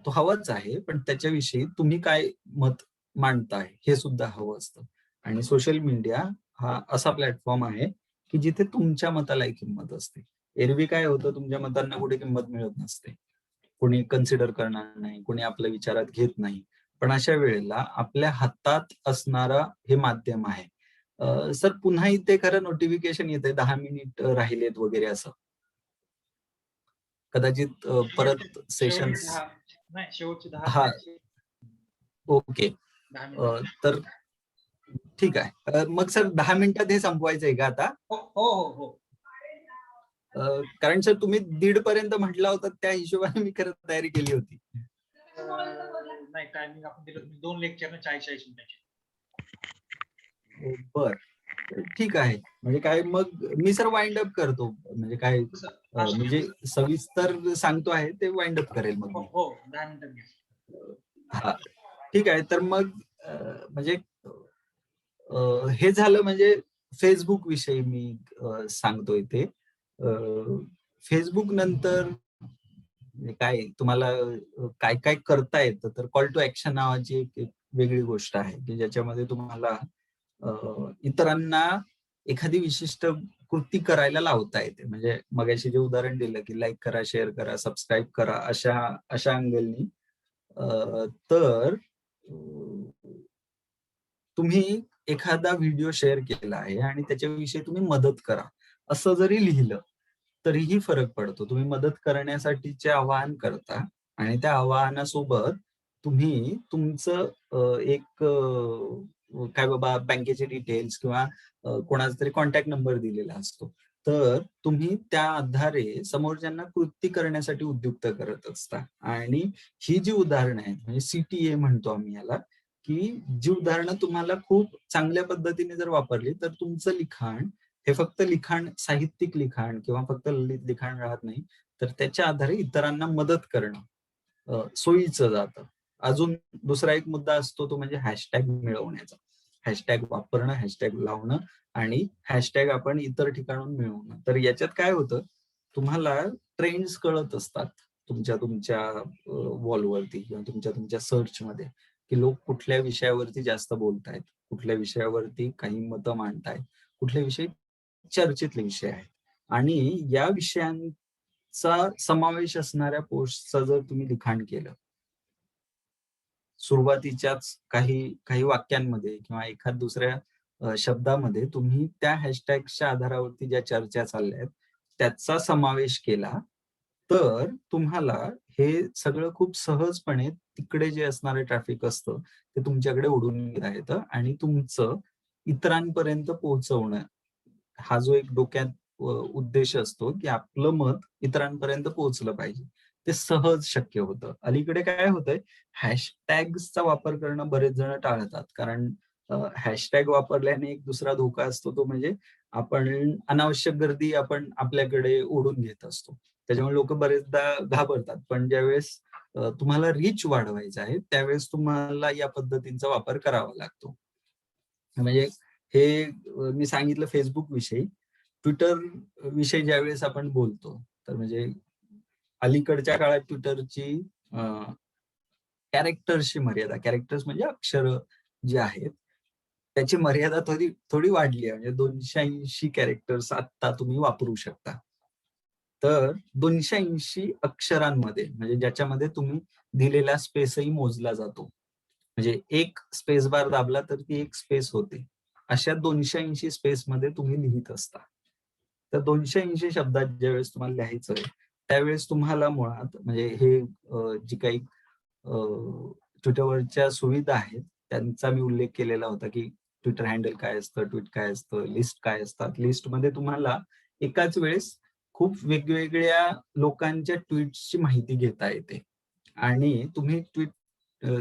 तो हवाच आहे, पण त्याच्याविषयी तुम्ही काय मत मांडताय हे सुद्धा हवं असतं. आणि सोशल मीडिया हा असा प्लॅटफॉर्म आहे, की जिथे तुमच्या मतालाही किंमत असते. एरवी काय होतं, तुमच्या मतांना कुठे किंमत मिळत नसते. कोणी कन्सिडर करणार नाही, कोणी आपल्या विचारात घेत नाही. पण अशा वेळेला आपल्या हातात असणारा हे माध्यम आहे. सर पुन्हा इथे खरं नोटिफिकेशन येतंय 10 मिनिट राहिलेत वगैरे असं. कदाचित परत शेवटचे सेशन्स 10 नाही, शेवटचे 10 हां, मिनिटाचे ओके. 10 मिनिटाचे. तर ठीक आहे. मग सर 10 मिनिटात हे संपवायचंय का आता? हो, हो, हो, हो. कारण सर तुम्ही 1:30 पर्यंत म्हटला होता त्या हिशोबाने मी खरं तयारी केली होती. नाही, टायमिंग आपण दिलं तुम्ही 2 लेक्चर ना 40-40 मिनिटाचे. बरं. ठीक आहे. म्हणजे काय मग मी सर वाइंड अप करतो. म्हणजे काय तसं मी फास्ट जे सविस्तर सांगतो आहे ते वाइंड अप करेल मग हो, मी. हो. 10 मिनिटात घ्या. हां. ठीक आहे. तर मग म्हणजे हे झालं म्हणजे Facebook विषयी मी सांगतोय ते. Facebook नंतर म्हणजे काय तुम्हाला काय-काय करता येतं, तर कॉल टू ॲक्शन नावाची एक वेगळी गोष्ट आहे, की ज्याच्यामध्ये तुम्हाला इतरांना एखादी विशिष्ट कृती करायला लावता येते. म्हणजे मगाशी जे उदाहरण दिलं, की लाईक करा, शेअर करा, सबस्क्राईब करा अशा अशा अँगलनी. तर तुम्ही एखादा व्हिडिओ शेअर केला आहे आणि त्याच्याविषयी तुम्ही मदत करा, असं जरी लिहिलं, तरीही फरक पडतो. तुम्ही मदत करण्यासाठीचे आवाहन करता आणि त्या आवाहनासोबत तुम्ही तुमचं एक काय बाबा बँकेचे डिटेल्स किंवा कोणाचा तरी कॉन्टॅक्ट नंबर दिलेला असतो. तर तुम्ही त्या आधारे समोरच्यांना कृती करण्यासाठी उद्युक्त करत असता आणि ही जी उदाहरणं आहेत, म्हणजे CTA म्हणतो आम्ही याला, की जी उदाहरणं तुम्हाला खूप चांगल्या पद्धतीने जर वापरली, तर तुमचं लिखाण हे फक्त लिखाण, साहित्यिक लिखाण किंवा फक्त ललित लिखाण राहत नाही, तर त्याच्या आधारे इतरांना मदत करणं सोयीचं जातं. अजून दुसरा एक मुद्दा असतो तो म्हणजे हॅशटॅग मिळवण्याचा. हॅशटॅग वापरणं, हॅशटॅग लावणं आणि हॅशटॅग आपण इतर ठिकाणाहून मिळवणं. तर याच्यात काय होतं, तुम्हाला ट्रेंड्स कळत असतात तुमच्या वॉलवरती किंवा तुमच्या सर्चमध्ये, की लोक कुठल्या विषयावरती जास्त बोलतायत, कुठल्या विषयावरती काही मतं मांडतायत, कुठले विषय चर्चेतले विषय आहेत आणि या विषयांवर समावेश असणाऱ्या पोस्टचं जर तुम्ही लिखाण केलं, सुरुवातीच्याच काही काही वाक्यांमध्ये किंवा एखाद दुसऱ्या शब्दामध्ये तुम्ही त्या हॅशटॅगच्या आधारावरती ज्या चर्चा चालल्या आहेत, त्याचा समावेश केला, तर तुम्हाला हे सगळं खूप सहजपणे तिकडे जे असणारं ट्रॅफिक असतं, ते तुमच्याकडे ओढून घेता येतं आणि तुमचं इतरांपर्यंत पोहोचवणं हा जो एक डोक्यात उद्देश असतो, की आपलं मत इतरांपर्यंत पोहोचलं पाहिजे. ते सहज शक्य होतं. अलीकडे काय होतंय, हॅशटॅग्सचा वापर करणं बरेच जण टाळतात. कारण हॅशटॅग वापरल्याने एक दुसरा धोका असतो, तो म्हणजे आपण अनावश्यक गर्दी आपण आपल्याकडे ओढून घेत असतो. त्याच्यामुळे लोकं बरेचदा घाबरतात. पण ज्यावेळेस तुम्हाला रीच वाढवायचा आहे, त्यावेळेस तुम्हाला या पद्धतींचा वापर करावा लागतो. म्हणजे हे मी सांगितलं Facebook विषयी. Twitter विषयी ज्यावेळेस आपण बोलतो, तर म्हणजे अलीकडच्या काळात Twitterची कॅरेक्टर्सची मर्यादा, कॅरेक्टर्स म्हणजे अक्षरं जी आहेत, त्याची मर्यादा थोडी थोडी वाढली आहे. म्हणजे 280 कॅरेक्टर्स आत्ता तुम्ही वापरू शकता. तर 280 अक्षरांमध्ये म्हणजे ज्याच्यामध्ये तुम्ही दिलेला स्पेसही मोजला जातो. म्हणजे एक स्पेस बार दाबला तर ती एक स्पेस होते. अशा 280 स्पेसमध्ये तुम्ही लिहीत असता. तर 280 शब्दात ज्यावेळेस तुम्हाला लिहायचं आहे, त्यावेळेस तुम्हाला मुळात म्हणजे हे जी काही Twitterवरच्या सुविधा आहेत, त्यांचा मी उल्लेख केलेला होता, की Twitter हँडल काय असतं, ट्वीट काय असतं, लिस्ट काय असतात. लिस्टमध्ये तुम्हाला एकाच वेळेस खूप वेगवेगळ्या लोकांच्या ट्वीट्सची माहिती घेता येते आणि तुम्ही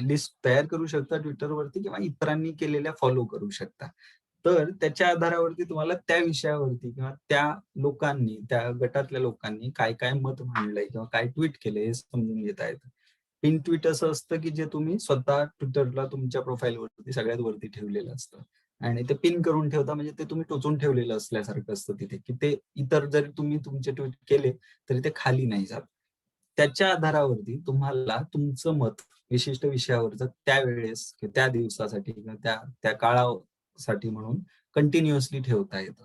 लिस्ट तयार करू शकता Twitterवरती किंवा इतरांनी केलेल्या फॉलो करू शकता. तर त्याच्या आधारावरती तुम्हाला त्या विषयावरती किंवा त्या लोकांनी, त्या गटातल्या लोकांनी काय-काय मत मांडलंय किंवा काय ट्वीट केलंय हे समजून घेता येतं. पिन ट्वीट असं असतं, की जे तुम्ही स्वतः Twitterला तुमच्या प्रोफाईलवरती सगळ्यात वरती ठेवलेलं असतं आणि ते पिन करून ठेवता म्हणजे ते तुम्ही टोचून ठेवलेलं असल्यासारखं असतं तिथे, की ते इतर जरी तुम्ही तुमचे ट्वीट केले, तरी ते खाली नाही जात. त्याच्या आधारावरती तुम्हाला तुमचं मत विशिष्ट विषयावरचं त्यावेळेस किंवा त्या दिवसासाठी किंवा त्या त्या काळासाठी म्हणून कंटिन्युअसली ठेवता येतं.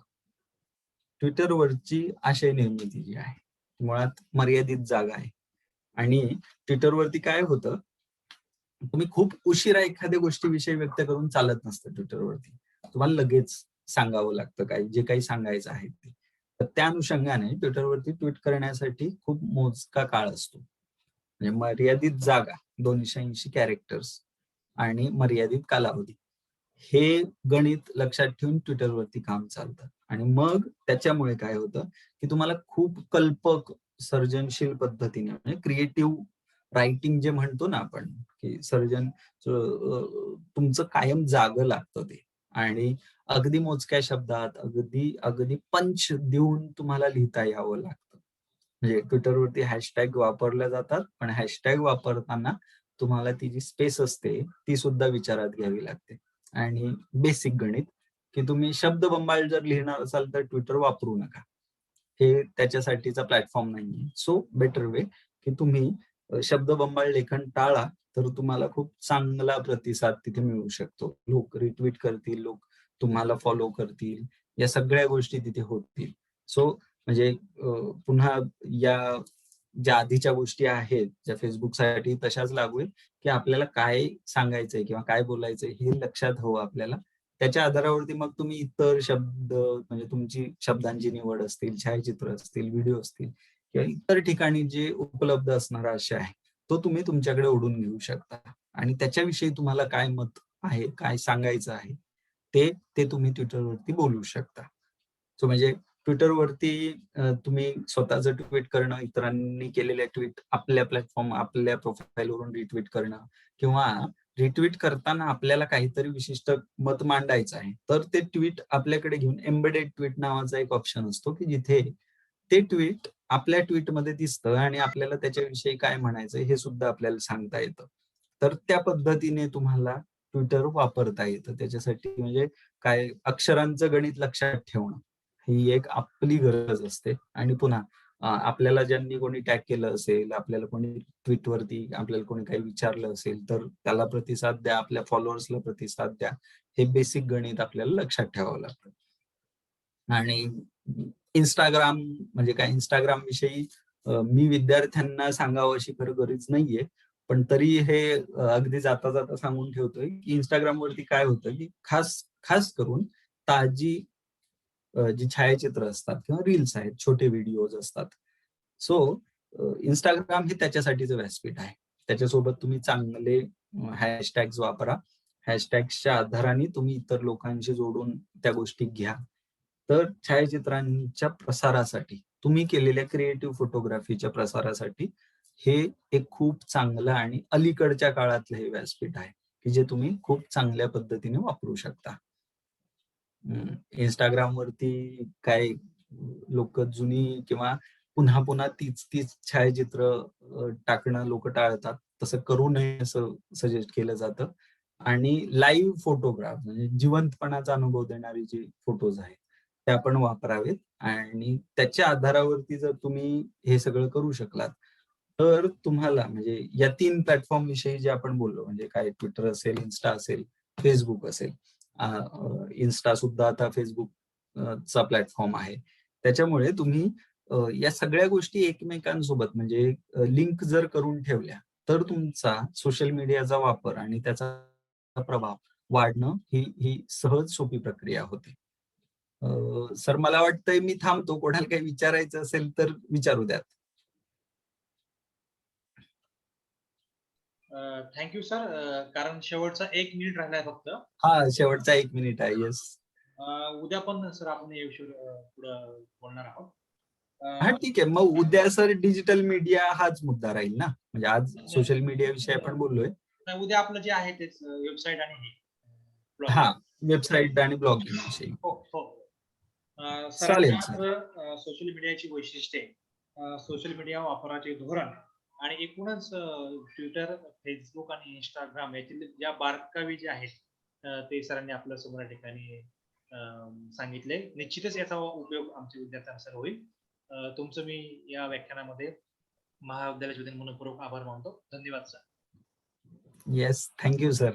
Twitterवरची आशय निर्मिती जी आहे, मुळात मर्यादित जागा आहे आणि Twitterवरती काय होतं, तुम्ही खूप उशिरा एखाद्या गोष्टीविषयी व्यक्त करून चालत नसतं Twitterवरती. तुम्हाला लगेच सांगावं लागतं जे काही सांगायचं आहे ते. तर त्या अनुषंगाने Twitterवरती ट्वीट करण्यासाठी खूप मोजका काळ असतो. म्हणजे मर्यादित जागा, 280 कॅरेक्टर्स आणि मर्यादित कालावधी. हे गणित लक्षात ठेवून Twitterवरती काम चालतं आणि मग त्याच्यामुळे काय होतं, की तुम्हाला खूप कल्पक, सर्जनशील पद्धतीने म्हणजे क्रिएटिव्ह रायटिंग जे म्हणतो ना आपण, की तुमचं कायम जागं लागतं ते आणि अगदी मोजक्या शब्दात, अगदी अगदी पंच देऊन तुम्हाला लिहिता यावं लागतं. म्हणजे Twitterवरती हॅशटॅग वापरल्या जातात, पण हॅशटॅग वापरताना तुम्हाला ती जी स्पेस असते, ती सुद्धा विचारात घ्यावी लागते. आणि बेसिक गणित, की तुम्ही शब्दबंबाळ जर लिहिणार असाल तर Twitter वापरू नका. हे त्याच्यासाठीचा प्लॅटफॉर्म नाहीये. सो बेटर वे, की तुम्ही शब्दबंबाळ लेखन टाळा, तर तुम्हाला खूप चांगला प्रतिसाद तिथे मिळू शकतो. लोक रिट्वीट करतील, लोक तुम्हाला फॉलो करतील, या सगळ्या गोष्टी तिथे होतील. सो म्हणजे पुन्हा या ज्या आधीच्या गोष्टी आहेत, ज्या Facebookसाठी तशाच लागू आहेत, की आपल्याला काय सांगायचंय किंवा काय बोलायचंय हे लक्षात हवं आपल्याला. त्याच्या आधारावरती मग तुम्ही इतर शब्द म्हणजे तुमची शब्दांची निवड असतील, छायाचित्र असतील, व्हिडिओ असतील किंवा इतर ठिकाणी जे उपलब्ध असणारा आशय आहे, तो तुम्ही तुमच्याकडे ओढून घेऊ शकता आणि त्याच्याविषयी तुम्हाला काय मत आहे, काय सांगायचं आहे, ते तुम्ही Twitterवरती बोलू शकता. सो म्हणजे Twitterवरती तुम्ही स्वतःचं ट्वीट करणं, इतरांनी केलेल्या ट्वीट आपल्या प्लॅटफॉर्म, आपल्या प्रोफाईलवरून रिट्वीट करणं किंवा रिट्वीट करताना आपल्याला काहीतरी विशिष्ट मत मांडायचं आहे. तर ते ट्वीट आपल्याकडे घेऊन एम्बेडेड ट्वीट नावाचा एक ऑप्शन असतो, की जिथे ते ट्वीट आपल्या ट्वीटमध्ये दिसतं आणि आपल्याला त्याच्याविषयी काय म्हणायचंय हे सुद्धा आपल्याला सांगता येतं. तर त्या पद्धतीने तुम्हाला Twitter वापरता येतं. त्याच्यासाठी म्हणजे काय अक्षरांचं गणित लक्षात ठेवणं, ही एक आपली गरज असते आणि पुन्हा आपल्याला ज्यांनी कोणी टॅग केलं असेल, आपल्याला कोणी ट्वीटवरती आपल्याला कोणी काही विचारलं असेल, तर त्याला प्रतिसाद द्या, आपल्या फॉलोअर्सला प्रतिसाद द्या. हे बेसिक गणित आपल्याला लक्षात ठेवावं लागतं. आणि Instagram म्हणजे काय Instagram विषयी मी विद्यार्थ्यांना सांगावं अशी खरं गरज नाहीये, पण तरी हे अगदी जाता जाता सांगून ठेवतोय की इंस्टाग्रामवरती काय होतं की खास खास करून ताजी जी छायाचित्र असतात किंवा रील्स आहेत, छोटे व्हिडिओज असतात. सो इंस्टाग्राम हे त्याच्यासाठीचं व्यासपीठ आहे. त्याच्यासोबत तुम्ही चांगले हॅशटॅग्स वापरा. हॅशटॅग्सच्या आधाराने तुम्ही इतर लोकांशी जोडून त्या गोष्टी घ्या. तर छायाचित्रांच्या प्रसारासाठी, तुम्ही केलेल्या क्रिएटिव्ह फोटोग्राफीच्या प्रसारासाठी हे एक खूप चांगलं आणि अलीकडच्या काळातलं हे व्यासपीठ आहे, की जे तुम्ही खूप चांगल्या पद्धतीने वापरू शकता. Instagramवरती काय लोकं जुनी किंवा पुन्हा पुन्हा तीच छायाचित्र टाकणं लोकं टाळतात. तसं करू नये असं सजेस्ट केलं जातं. आणि लाईव्ह फोटोग्राफ म्हणजे जिवंतपणाचा अनुभव देणारे जे फोटोज आहेत, ते आपण वापरावेत आणि त्याच्या आधारावरती जर तुम्ही हे सगळं करू शकलात, तर तुम्हाला म्हणजे या 3 प्लॅटफॉर्म विषयी जे आपण बोललो म्हणजे काय Twitter असेल, Insta असेल, Facebook असेल. Insta सुद्धा आता Facebook चा प्लॅटफॉर्म आहे. त्याच्यामुळे तुम्ही या सगळ्या गोष्टी एकमेकांसोबत म्हणजे लिंक जर करून ठेवल्या, तर तुमचा सोशल मीडियाचा वापर आणि त्याचा प्रभाव वाढणं ही सहज सोपी प्रक्रिया होते. सर मला वाटतंय मी थांबतो. कोणाला काही विचारायचं असेल तर विचारू द्यात. Thank you sir. कारण शेवटचा 1 मिनिट राहिलाय फक्त. हां, शेवटचा 1 मिनिट आहे. येस. उद्या पण सर आपण या विषयावर पुढं बोलणार आहोत. हां, ठीक आहे. मग उद्या सर डिजिटल मीडिया हाच मुद्दा राहील ना? म्हणजे आज सोशल मीडिया विषयी आपण बोललोय. उद्या आपलं जे आहे तेच वेबसाईट आणि हे blog. हां, वेबसाईट आणि ब्लॉगिंग विषयी. हो, हो. चालेल सर. सोशल मीडियाची वैशिष्ट्ये, सोशल मीडिया वापराचे धोरण आणि एकूणच ट्विटर, फेसबुक आणि इंस्टाग्राम यातील ज्या बारकावी जे आहेत ते सरांनी आपल्या समोर या ठिकाणी सांगितले. निश्चितच याचा उपयोग आमच्या विद्यार्थ्यांना होईल. तुमचं मी या व्याख्यानामध्ये महाविद्यालयाच्या वतीने मनःपूर्वक आभार मानतो. धन्यवाद sir. Yes. Thank you sir.